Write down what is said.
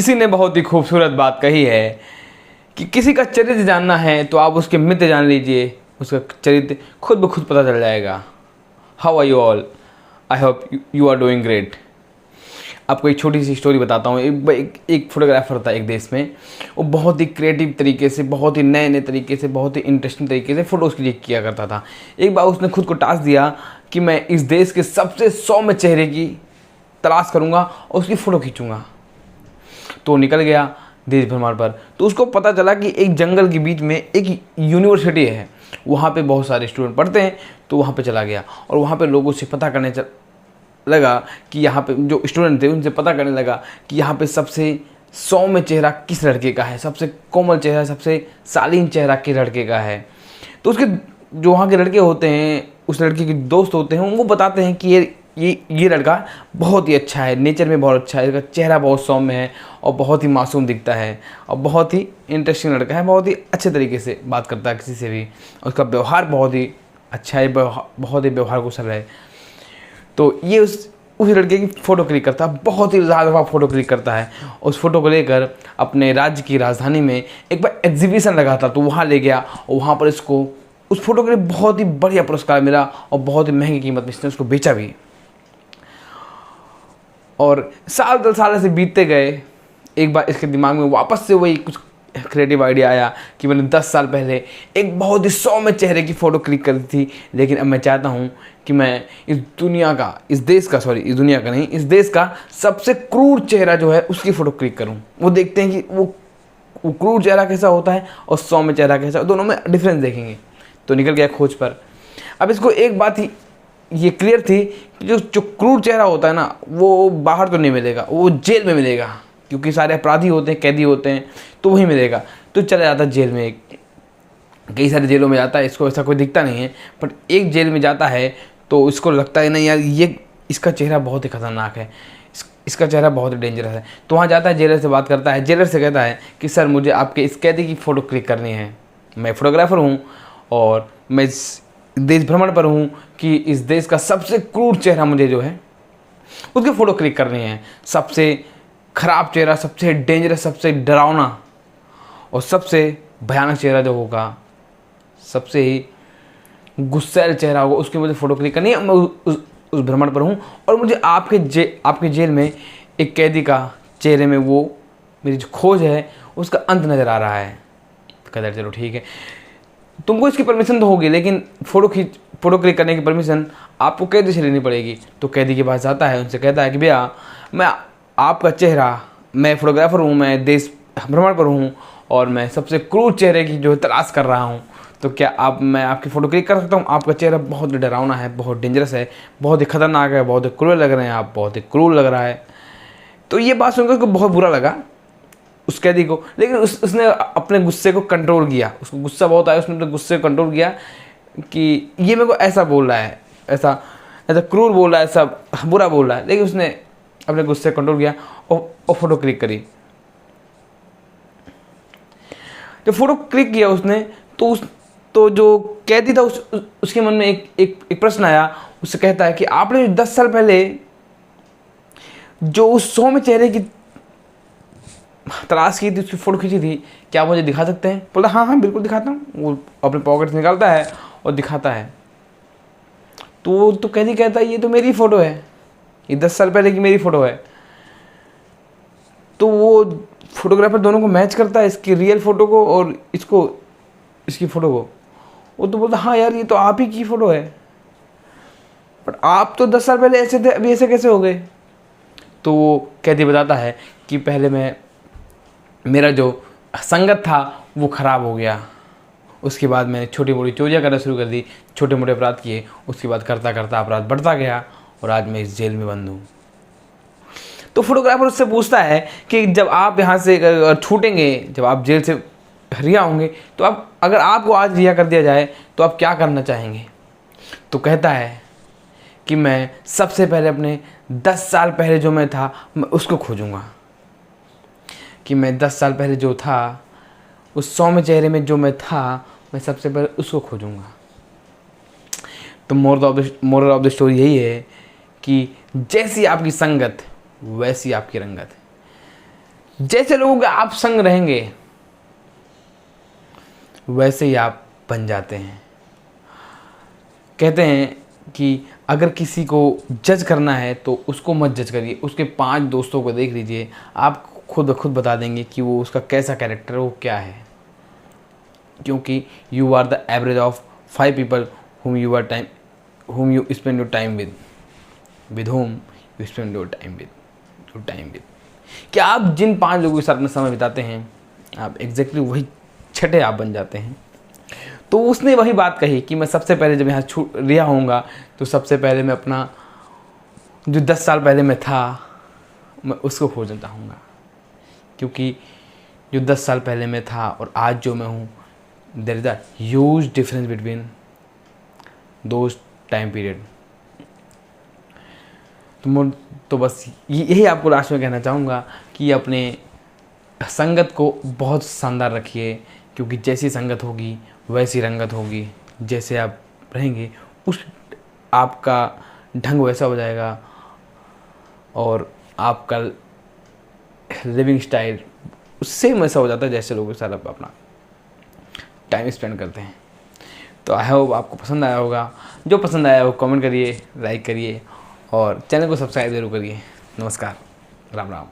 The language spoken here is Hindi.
किसी ने बहुत ही खूबसूरत बात कही है कि किसी का चरित्र जानना है तो आप उसके मित्र जान लीजिए, उसका चरित्र खुद ब खुद पता चल जाएगा। How are you all? I hope you are doing great. आपको एक छोटी सी स्टोरी बताता हूँ। एक फोटोग्राफर था एक देश में। वो बहुत ही क्रिएटिव तरीके से, बहुत ही नए नए तरीके से, बहुत ही इंटरेस्टिंग तरीके से फ़ोटोज़ क्लिक किया करता था। एक बार उसने खुद को टास्क दिया कि मैं इस देश के सबसे 100 में चेहरे की तलाश करूँगा और उसकी फ़ोटो खींचूँगा। तो निकल गया देश भ्रमण पर। तो उसको पता चला कि एक जंगल के बीच में एक यूनिवर्सिटी है, वहाँ पे बहुत सारे स्टूडेंट पढ़ते हैं। तो वहाँ पे चला गया और वहाँ पे लोगों से पता करने लगा कि यहाँ पे जो स्टूडेंट थे उनसे पता करने लगा कि यहाँ पे सबसे 100 में चेहरा किस लड़के का है, सबसे कोमल चेहरा, सबसे शालीन चेहरा किस लड़के का है। तो उसके जो वहाँ के लड़के होते हैं, उस लड़के के दोस्त होते हैं, वो बताते हैं कि ये लड़का बहुत ही अच्छा है, नेचर में बहुत अच्छा है, इसका चेहरा बहुत सौम्य है और बहुत ही मासूम दिखता है और बहुत ही इंटरेस्टिंग लड़का है, बहुत ही अच्छे तरीके से बात करता है किसी से भी, उसका व्यवहार बहुत ही अच्छा है, बहुत ही व्यवहार कुशल है। तो ये उस लड़के की फ़ोटो क्लिक करता है, बहुत ही ज़्यादा फ़ोटो क्लिक करता है। उस फोटो को लेकर अपने राज्य की राजधानी में एक बार एग्जीबिशन लगा था, तो वहाँ ले गया और वहाँ पर इसको उस फोटो के लिए बहुत ही बढ़िया पुरस्कार मिला और बहुत ही महंगी कीमत में इसने उसको बेचा भी। और साल 10 साल से बीतते गए। एक बार इसके दिमाग में वापस से वही कुछ क्रिएटिव आइडिया आया कि मैंने 10 साल पहले एक बहुत ही 100 में चेहरे की फ़ोटो क्लिक करी थी, लेकिन अब मैं चाहता हूँ कि मैं इस देश का सबसे क्रूर चेहरा जो है उसकी फ़ोटो क्लिक करूँ। वो देखते हैं कि वो क्रूर चेहरा कैसा होता है और 100 में चेहरा कैसा, दोनों में डिफरेंस देखेंगे। तो निकल गया खोज पर। अब इसको एक बात ही ये क्लियर थी कि जो क्रूर चेहरा होता है ना, वो बाहर तो नहीं मिलेगा, वो जेल में मिलेगा, क्योंकि सारे अपराधी होते हैं, कैदी होते हैं, तो वही मिलेगा। तो चला जाता है जेल में। कई सारे जेलों में जाता है, इसको ऐसा कोई दिखता नहीं है, बट एक जेल में जाता है तो इसको लगता है नहीं यार, ये इसका चेहरा बहुत ही खतरनाक है, इसका चेहरा बहुत ही डेंजरस है। तो वहाँ जाता है, जेलर से बात करता है। जेलर से कहता है कि सर, मुझे आपके इस कैदी की फ़ोटो क्लिक करनी है, मैं फोटोग्राफर हूँ और मैं इस देश भ्रमण पर हूँ कि इस देश का सबसे क्रूर चेहरा मुझे जो है उसकी फ़ोटो क्लिक करनी है। सबसे ख़राब चेहरा, सबसे डेंजरस, सबसे डरावना और सबसे भयानक चेहरा जो होगा, सबसे ही गुस्सैल चेहरा होगा, उसकी मुझे फ़ोटो क्लिक करनी है। मैं उस भ्रमण पर हूँ और मुझे आपके जेल में एक कैदी का चेहरे में वो मेरी जो खोज है उसका अंत नज़र आ रहा है। कहता है चलो ठीक है, तुमको इसकी परमिशन तो होगी, लेकिन फ़ोटो क्लिक करने की परमिशन आपको कैदी से लेनी पड़ेगी। तो कैदी के पास जाता है, उनसे कहता है कि भैया, मैं आपका चेहरा, मैं फोटोग्राफर हूँ, मैं देश भ्रमण पर हूँ और मैं सबसे क्रूर चेहरे की जो तलाश कर रहा हूँ, तो क्या मैं आपकी फ़ोटो क्लिक कर सकता हूँ? आपका चेहरा बहुत डरावना है, बहुत डेंजरस है, बहुत ही खतरनाक है, बहुत ही क्रूर लग रहे हैं आप, बहुत ही क्रूर लग रहा है। तो ये बात सुनकर उसको बहुत बुरा लगा उस कैदी को, लेकिन उसने अपने गुस्से को कंट्रोल किया। उसको गुस्सा बहुत आया, उसने अपने गुस्से को कंट्रोल किया कि ये मेरे को ऐसा बोल रहा है, ऐसा क्रूर बोल रहा है, ऐसा बुरा बोल रहा है, लेकिन उसने अपने गुस्से को कंट्रोल किया और फोटो क्लिक करी। जब फोटो क्लिक किया उसने, तो जो कैदी था उसके मन में एक प्रश्न आया। उससे कहता है कि आपने 10 साल पहले जो उस 100 में चेहरे की तलाश की थी, उसकी फ़ोटो खींची थी, क्या मुझे दिखा सकते हैं? बोला हाँ बिल्कुल दिखाता हूँ। वो अपने पॉकेट से निकालता है और दिखाता है। तो कैदी कहता है ये तो मेरी फ़ोटो है, ये 10 साल पहले की मेरी फ़ोटो है। तो वो फोटोग्राफर दोनों को मैच करता है, इसकी रियल फ़ोटो को और इसकी फ़ोटो को। वो तो बोलता हाँ यार, ये तो आप ही की फ़ोटो है, बट आप तो 10 साल पहले ऐसे थे, अभी ऐसे कैसे हो गए? तो वो कैदी बताता है कि पहले मेरा जो संगत था वो ख़राब हो गया, उसके बाद मैंने छोटी मोटी चोरियाँ करना शुरू कर दी, छोटे मोटे अपराध किए, उसके बाद करता करता अपराध बढ़ता गया और आज मैं इस जेल में बंद हूँ। तो फोटोग्राफर उससे पूछता है कि जब आप यहाँ से छूटेंगे, जब आप जेल से रिहा होंगे, तो अगर आपको आज रिहा कर दिया जाए तो आप क्या करना चाहेंगे? तो कहता है कि मैं सबसे पहले अपने 10 साल पहले जो मैं था, मैं उसको खोजूँगा। कि मैं 10 साल पहले जो था, उस 100 में चेहरे में जो मैं था, मैं सबसे पहले उसको खोजूँगा। तो मोरल ऑफ द स्टोरी यही है कि जैसी आपकी संगत वैसी आपकी रंगत। जैसे लोगों के आप संग रहेंगे वैसे ही आप बन जाते हैं। कहते हैं कि अगर किसी को जज करना है तो उसको मत जज करिए, उसके 5 दोस्तों को देख लीजिए, आप खुद ब खुद बता देंगे कि वो उसका कैसा कैरेक्टर है, वो क्या है। क्योंकि you are the average of 5 people whom you spend your time with whom you spend your time with। क्या आप जिन 5 लोगों के साथ में समय बिताते हैं, आप एग्जैक्टली वही छठे आप बन जाते हैं। तो उसने वही बात कही कि मैं सबसे पहले जब यहाँ छूट रिहा होऊंगा तो सबसे पहले मैं अपना जो 10 साल पहले मैं था मैं उसको खोजना चाहूँगा। क्योंकि जो 10 साल पहले मैं था और आज जो मैं हूँ, there is a huge difference between those time period. तो बस यही आपको लास्ट में कहना चाहूँगा कि अपने संगत को बहुत शानदार रखिए, क्योंकि जैसी संगत होगी वैसी रंगत होगी। जैसे आप रहेंगे उस आपका ढंग वैसा हो जाएगा और आपका लिविंग स्टाइल उससे वैसा हो जाता है जैसे लोगों के साथ आप अपना टाइम स्पेंड करते हैं। तो आई होप आपको पसंद आया होगा। जो पसंद आया वो कमेंट करिए, लाइक करिए और चैनल को सब्सक्राइब जरूर करिए। नमस्कार, राम राम।